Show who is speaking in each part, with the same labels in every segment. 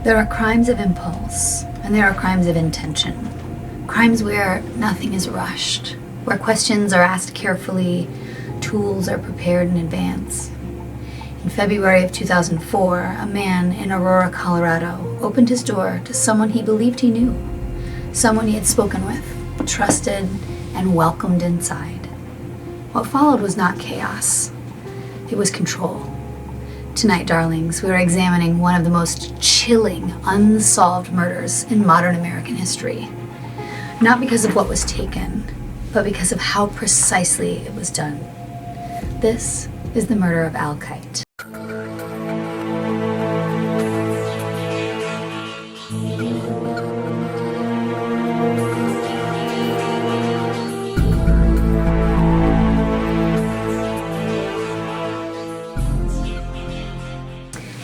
Speaker 1: There are crimes of impulse, and there are crimes of intention. Crimes where nothing is rushed, where questions are asked carefully, tools are prepared in advance. In February of 2004, a man in Aurora, Colorado, opened his door to someone he believed he knew, someone he had spoken with, trusted, and welcomed inside. What followed was not chaos. It was control. Tonight, darlings, we are examining one of the most chilling, unsolved murders in modern American history. Not because of what was taken, but because of how precisely it was done. This is the murder of Al Kite.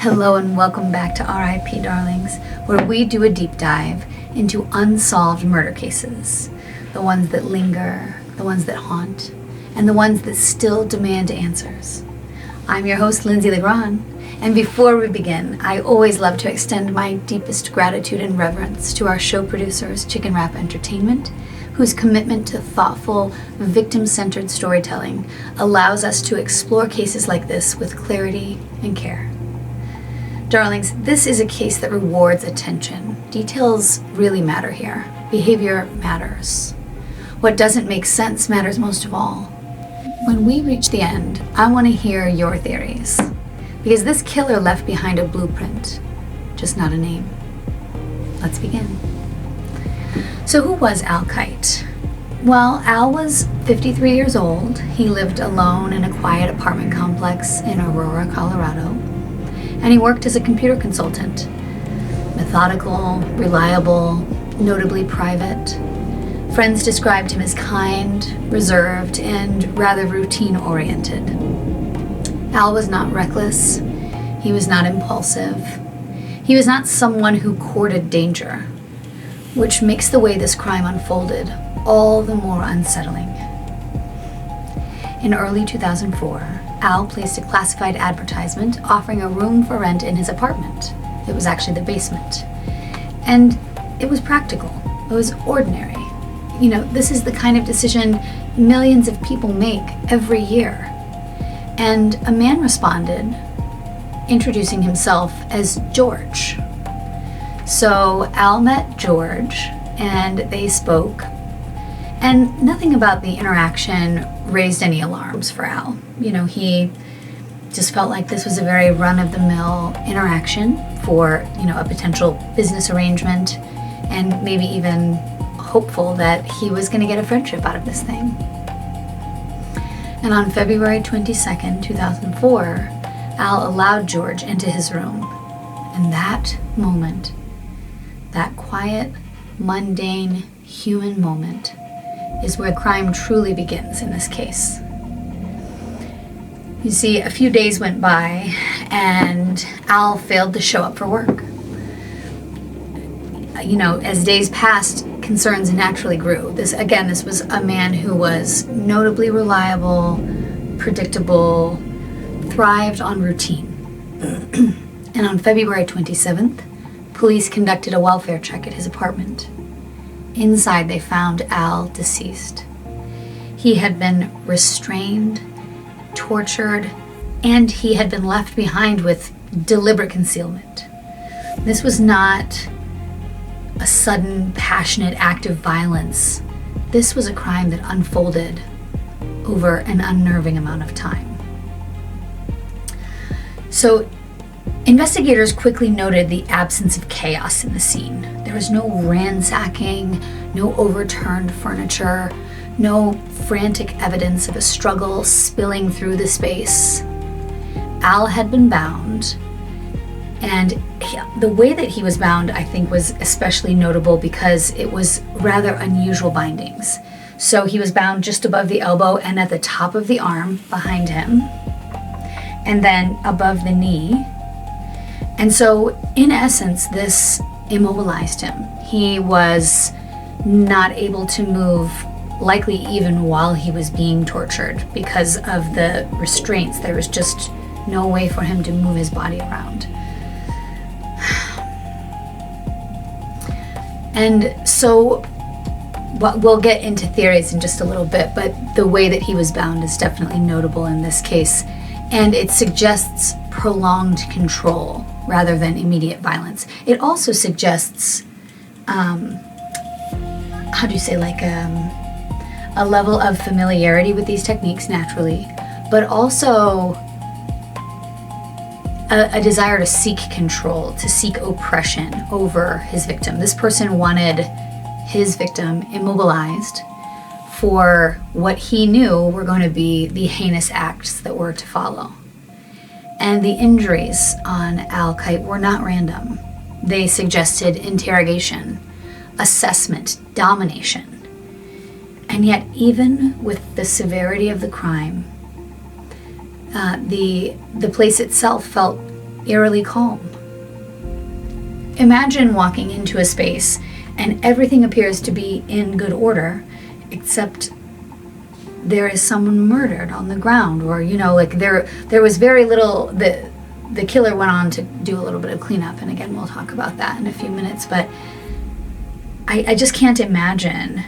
Speaker 1: Hello and welcome back to R.I.P. Darlings, where we do a deep dive into unsolved murder cases. The ones that linger, the ones that haunt, and the ones that still demand answers. I'm your host, Linzy LeGron, and before we begin, I always love to extend my deepest gratitude and reverence to our show producers, Chicken Wrap Entertainment, whose commitment to thoughtful, victim-centered storytelling allows us to explore cases like this with clarity and care. Darlings, this is a case that rewards attention. Details really matter here. Behavior matters. What doesn't make sense matters most of all. When we reach the end, I want to hear your theories. Because this killer left behind a blueprint, just not a name. Let's begin. So who was Al Kite? Well, Al was 53 years old. He lived alone in a quiet apartment complex in Aurora, Colorado. And he worked as a computer consultant. Methodical, reliable, notably private. Friends described him as kind, reserved, and rather routine-oriented. Al was not reckless. He was not impulsive. He was not someone who courted danger, which makes the way this crime unfolded all the more unsettling. In early 2004, Al placed a classified advertisement offering a room for rent in his apartment. It was actually the basement. And it was practical. It was ordinary. You know, this is the kind of decision millions of people make every year. And a man responded, introducing himself as George. So Al met George, and they spoke. And nothing about the interaction raised any alarms for Al. You know, he just felt like this was a very run-of-the-mill interaction for, a potential business arrangement, and maybe even hopeful that he was going to get a friendship out of this thing. And on February 22nd, 2004, Al allowed George into his room. And that moment, that quiet, mundane, human moment, is where crime truly begins in this case. You see, a few days went by and Al failed to show up for work. As days passed, concerns naturally grew. This was a man who was notably reliable, predictable, thrived on routine. And on February 27th, police conducted a welfare check at his apartment. Inside, they found Al deceased. He had been restrained, tortured, and he had been left behind with deliberate concealment. This was not a sudden, passionate act of violence. This was a crime that unfolded over an unnerving amount of time. So, investigators quickly noted the absence of chaos in the scene. There was no ransacking, no overturned furniture, no frantic evidence of a struggle spilling through the space. Al had been bound, and the way that he was bound, I think, was especially notable because it was rather unusual bindings. So he was bound just above the elbow and at the top of the arm behind him, and then above the knee. And so, in essence, this immobilized him. He was not able to move, likely even while he was being tortured, because of the restraints. There was just no way for him to move his body around. And so we'll get into theories in just a little bit, but the way that he was bound is definitely notable in this case. And it suggests prolonged control rather than immediate violence. It also suggests, how do you say, like a level of familiarity with these techniques naturally, but also a desire to seek control, to seek oppression over his victim. This person wanted his victim immobilized for what he knew were going to be the heinous acts that were to follow. And the injuries on Al-Kite were not random. They suggested interrogation, assessment, domination. And yet, even with the severity of the crime, the place itself felt eerily calm. Imagine walking into a space and everything appears to be in good order, except there is someone murdered on the ground, or like there was very little. The killer went on to do a little bit of cleanup, and again we'll talk about that in a few minutes, but I just can't imagine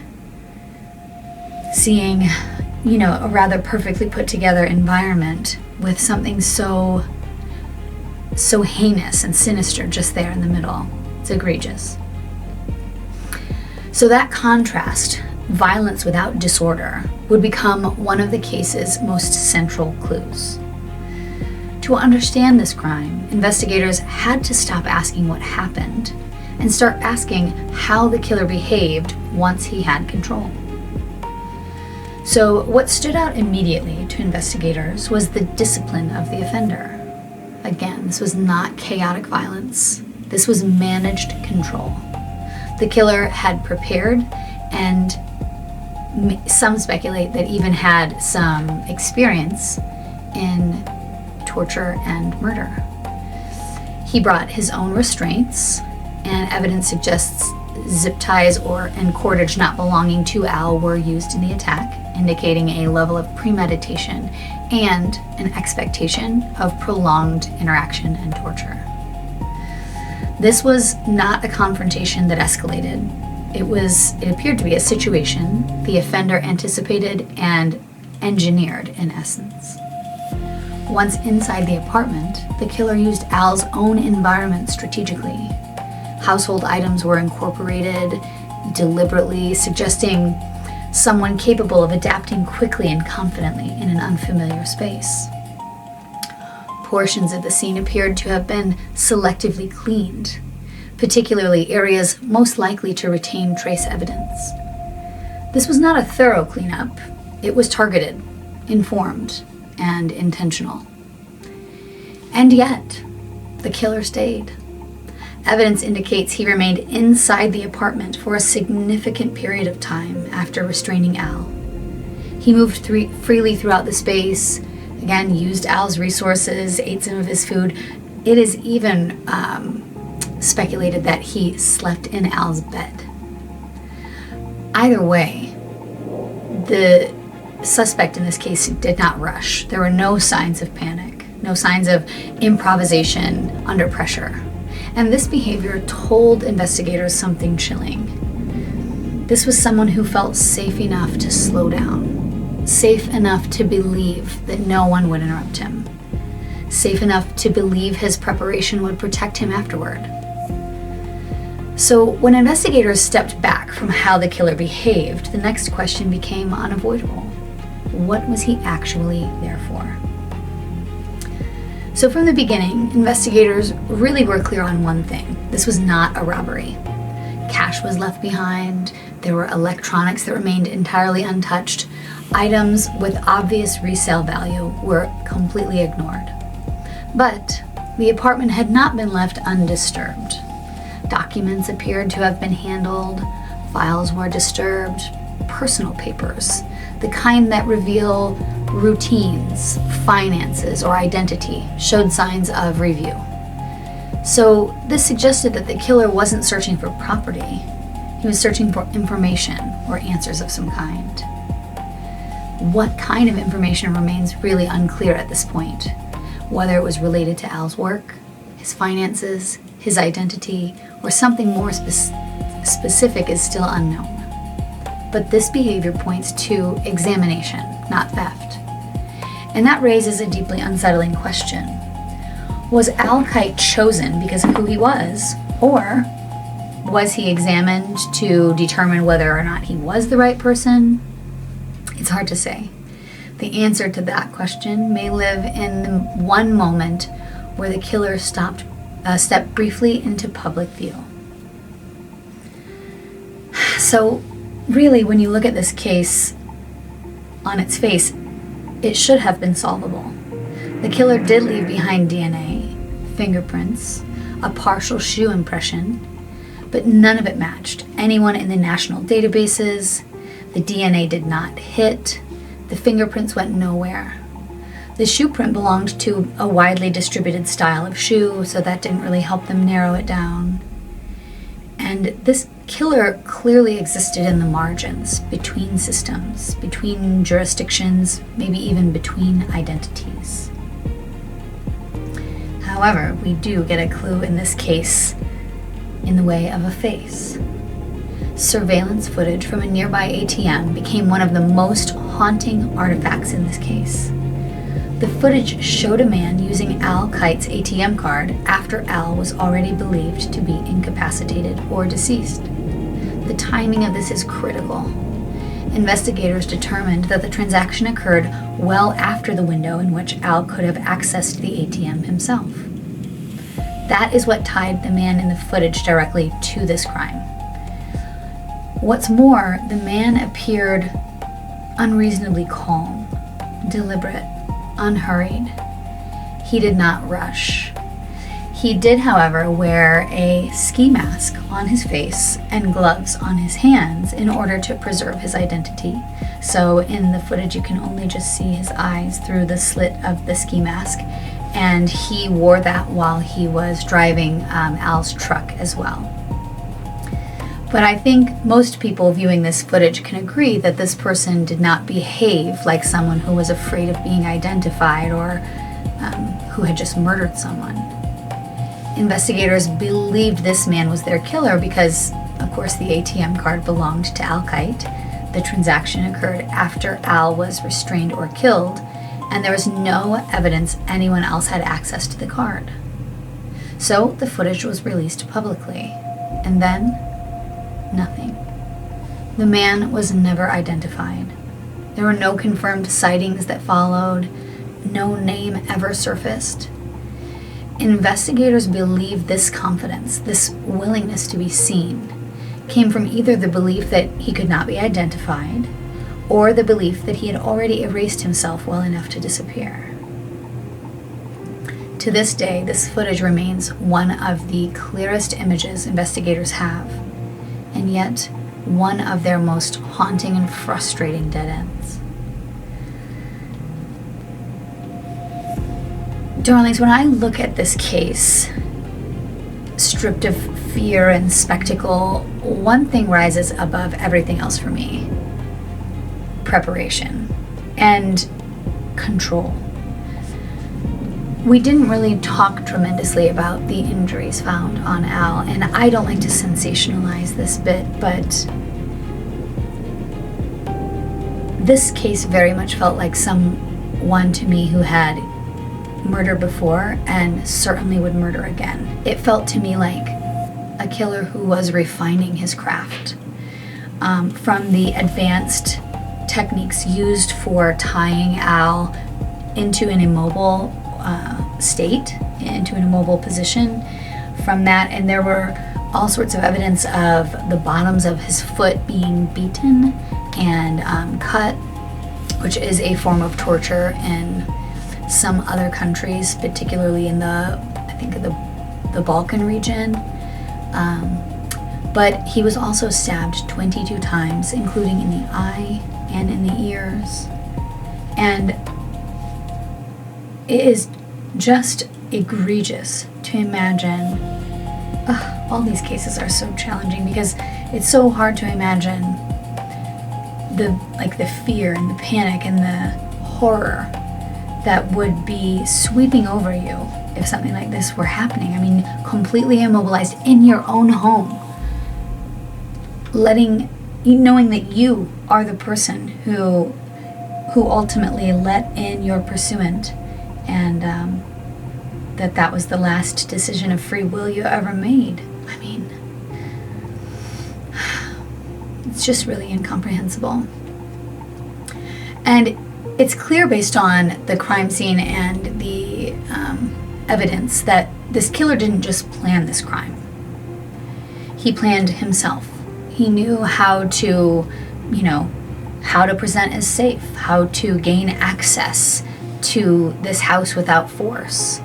Speaker 1: seeing a rather perfectly put together environment with something so heinous and sinister just there in the middle. It's egregious. So that contrast, violence without disorder, would become one of the case's most central clues. To understand this crime, investigators had to stop asking what happened and start asking how the killer behaved once he had control. So what stood out immediately to investigators was the discipline of the offender. Again, this was not chaotic violence. This was managed control. The killer had prepared, and some speculate that even had some experience in torture and murder. He brought his own restraints, and evidence suggests zip ties and cordage not belonging to Al were used in the attack, indicating a level of premeditation and an expectation of prolonged interaction and torture. This was not a confrontation that escalated. It appeared to be a situation the offender anticipated and engineered in essence. Once inside the apartment, the killer used Al's own environment strategically. Household items were incorporated deliberately, suggesting someone capable of adapting quickly and confidently in an unfamiliar space. Portions of the scene appeared to have been selectively cleaned, particularly areas most likely to retain trace evidence. This was not a thorough cleanup. It was targeted, informed, and intentional. And yet, the killer stayed. Evidence indicates he remained inside the apartment for a significant period of time after restraining Al. He moved freely throughout the space, again, used Al's resources, ate some of his food. It is even speculated that he slept in Al's bed. Either way, the suspect in this case did not rush. There were no signs of panic, no signs of improvisation under pressure. And this behavior told investigators something chilling. This was someone who felt safe enough to slow down, safe enough to believe that no one would interrupt him, safe enough to believe his preparation would protect him afterward. So when investigators stepped back from how the killer behaved, the next question became unavoidable. What was he actually there for? So from the beginning, investigators really were clear on one thing. This was not a robbery. Cash was left behind. There were electronics that remained entirely untouched. Items with obvious resale value were completely ignored. But the apartment had not been left undisturbed. Documents appeared to have been handled. Files were disturbed. Personal papers, the kind that reveal routines, finances, or identity, showed signs of review. So this suggested that the killer wasn't searching for property. He was searching for information or answers of some kind. What kind of information remains really unclear at this point, whether it was related to Al's work, his finances, his identity, or something more specific is still unknown. But this behavior points to examination, not theft. And that raises a deeply unsettling question. Was Al Kite chosen because of who he was, or was he examined to determine whether or not he was the right person? It's hard to say. The answer to that question may live in the one moment where the killer stepped briefly into public view. So, really, when you look at this case on its face, it should have been solvable. The killer did leave behind DNA, fingerprints, a partial shoe impression, but none of it matched anyone in the national databases. The DNA did not hit. The fingerprints went nowhere. The shoe print belonged to a widely distributed style of shoe, so that didn't really help them narrow it down. And this killer clearly existed in the margins, between systems, between jurisdictions, maybe even between identities. However, we do get a clue in this case in the way of a face. Surveillance footage from a nearby ATM became one of the most haunting artifacts in this case. The footage showed a man using Al Kite's ATM card after Al was already believed to be incapacitated or deceased. The timing of this is critical. Investigators determined that the transaction occurred well after the window in which Al could have accessed the ATM himself. That is what tied the man in the footage directly to this crime. What's more, the man appeared unreasonably calm, deliberate, unhurried. He did not rush. He did, however, wear a ski mask on his face and gloves on his hands in order to preserve his identity. So in the footage, you can only just see his eyes through the slit of the ski mask. And he wore that while he was driving Al's truck as well. But I think most people viewing this footage can agree that this person did not behave like someone who was afraid of being identified or who had just murdered someone. Investigators believed this man was their killer because, of course, the ATM card belonged to Al Kite. The transaction occurred after Al was restrained or killed, and there was no evidence anyone else had access to the card. So the footage was released publicly, and then nothing. The man was never identified. There were no confirmed sightings that followed. No name ever surfaced. Investigators believe this confidence, this willingness to be seen, came from either the belief that he could not be identified or the belief that he had already erased himself well enough to disappear. To this day, this footage remains one of the clearest images investigators have, and yet one of their most haunting and frustrating dead ends. Darlings, when I look at this case, stripped of fear and spectacle, one thing rises above everything else for me: preparation and control. We didn't really talk tremendously about the injuries found on Al, and I don't like to sensationalize this bit, but this case very much felt like someone to me who had murdered before and certainly would murder again. It felt to me like a killer who was refining his craft. From the advanced techniques used for tying Al into an immobile state, into an immobile position. From that, and there were all sorts of evidence of the bottoms of his foot being beaten and cut, which is a form of torture in some other countries, particularly in the Balkan region. But he was also stabbed 22 times, including in the eye and in the ears. And it is just egregious to imagine. All these cases are so challenging because it's so hard to imagine the fear and the panic and the horror that would be sweeping over you if something like this were happening. I mean, completely immobilized in your own home. knowing that you are the person who ultimately let in your pursuant, and that was the last decision of free will you ever made. I mean, it's just really incomprehensible. And it's clear based on the crime scene and the evidence that this killer didn't just plan this crime. He planned himself. He knew how to present as safe, how to gain access to this house without force.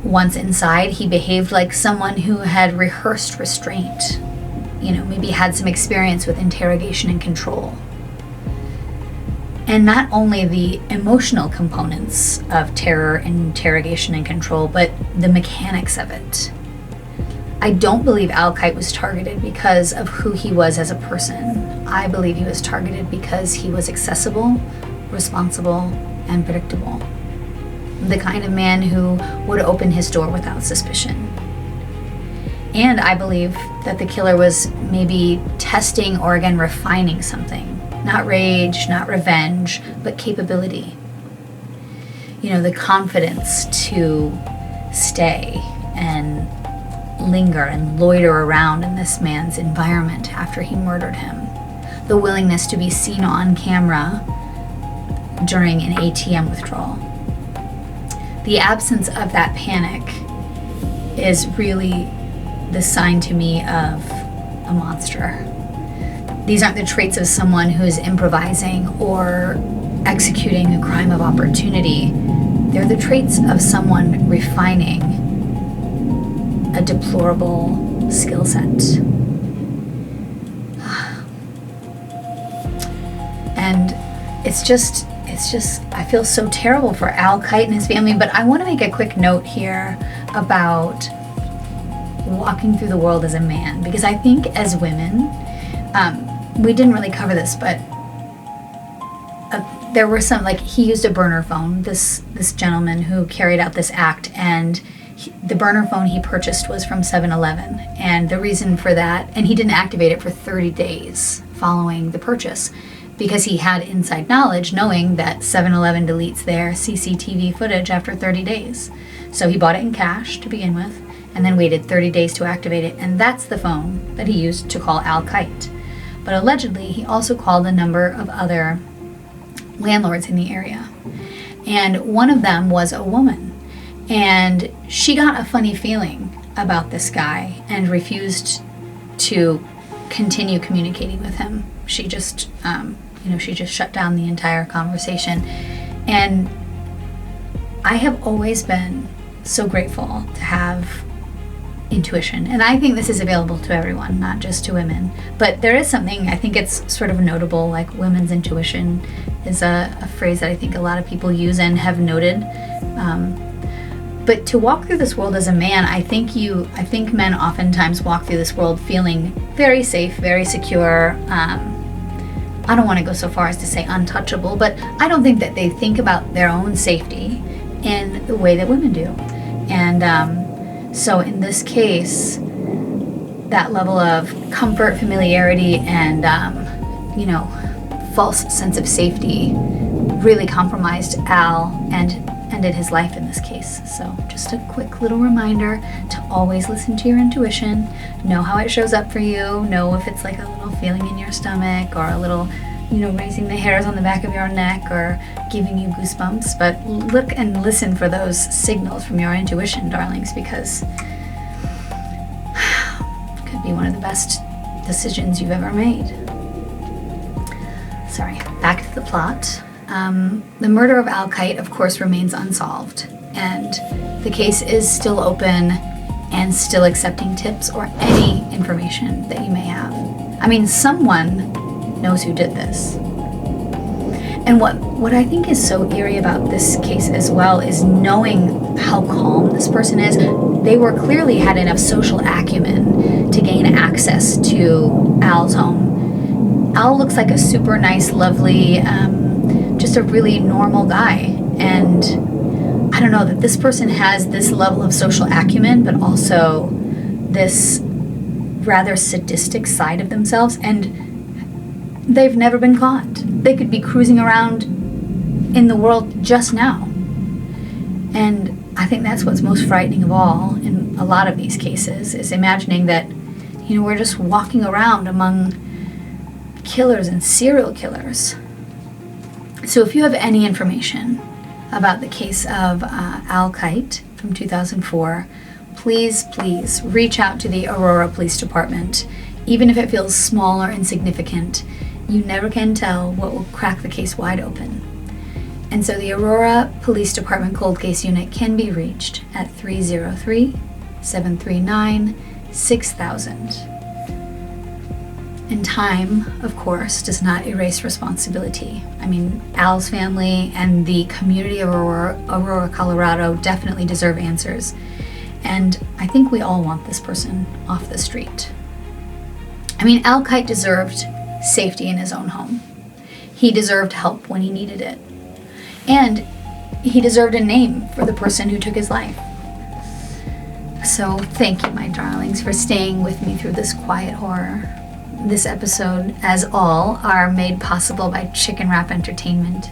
Speaker 1: Once inside, he behaved like someone who had rehearsed restraint, maybe had some experience with interrogation and control. And not only the emotional components of terror, interrogation, and control, but the mechanics of it. I don't believe Al-Qaeda was targeted because of who he was as a person. I believe he was targeted because he was accessible, responsible, and predictable. The kind of man who would open his door without suspicion. And I believe that the killer was maybe testing or again refining something. Not rage, not revenge, but capability. The confidence to stay and linger and loiter around in this man's environment after he murdered him. The willingness to be seen on camera during an ATM withdrawal. The absence of that panic is really the sign to me of a monster. These aren't the traits of someone who is improvising or executing a crime of opportunity. They're the traits of someone refining a deplorable skill set. And it's just, I feel so terrible for Al-Qaeda and his family, but I want to make a quick note here about walking through the world as a man, because I think as women, we didn't really cover this, but there were some, he used a burner phone, this gentleman who carried out this act, and the burner phone he purchased was from 7-Eleven, and the reason for that, and he didn't activate it for 30 days following the purchase, because he had inside knowledge knowing that 7-Eleven deletes their CCTV footage after 30 days. So he bought it in cash to begin with, and then waited 30 days to activate it, and that's the phone that he used to call Al-Qaeda. But allegedly, he also called a number of other landlords in the area. And one of them was a woman. And she got a funny feeling about this guy and refused to continue communicating with him. She just, she just shut down the entire conversation. And I have always been so grateful to have intuition. And I think this is available to everyone, not just to women. But there is something, I think it's sort of notable, like women's intuition is a phrase that I think a lot of people use and have noted. But to walk through this world as a man, I think men oftentimes walk through this world feeling very safe, very secure. I don't want to go so far as to say untouchable, but I don't think that they think about their own safety in the way that women do. And so in this case, that level of comfort, familiarity, and false sense of safety really compromised Al and ended his life in this case. So just a quick little reminder to always listen to your intuition, know how it shows up for you, know if it's like a little feeling in your stomach or a little, raising the hairs on the back of your neck or giving you goosebumps, but look and listen for those signals from your intuition, darlings, because it could be one of the best decisions you've ever made. Sorry, back to the plot. The murder of Al-Qaeda, of course, remains unsolved, and the case is still open and still accepting tips or any information that you may have. I mean, someone knows who did this. And what I think is so eerie about this case as well is knowing how calm this person is. They were clearly had enough social acumen to gain access to Al's home. Al looks like a super nice, lovely, just a really normal guy. And I don't know, that this person has this level of social acumen, but also this rather sadistic side of themselves, and they've never been caught. They could be cruising around in the world just now. And I think that's what's most frightening of all in a lot of these cases, is imagining that, we're just walking around among killers and serial killers. So if you have any information about the case of Al Kite from 2004, please reach out to the Aurora Police Department. Even if it feels small or insignificant, you never can tell what will crack the case wide open. And so the Aurora Police Department Cold Case Unit can be reached at 303-739-6000. And time, of course, does not erase responsibility. I mean, Al's family and the community of Aurora, Colorado definitely deserve answers. And I think we all want this person off the street. I mean, Al Kite deserved safety in his own home. He deserved help when he needed it. And he deserved a name for the person who took his life. So thank you, my darlings, for staying with me through this quiet horror. This episode, as all, are made possible by Chicken Wrap Entertainment,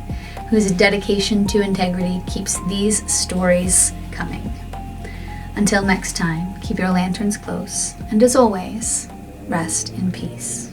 Speaker 1: whose dedication to integrity keeps these stories coming. Until next time, keep your lanterns close, and as always, rest in peace.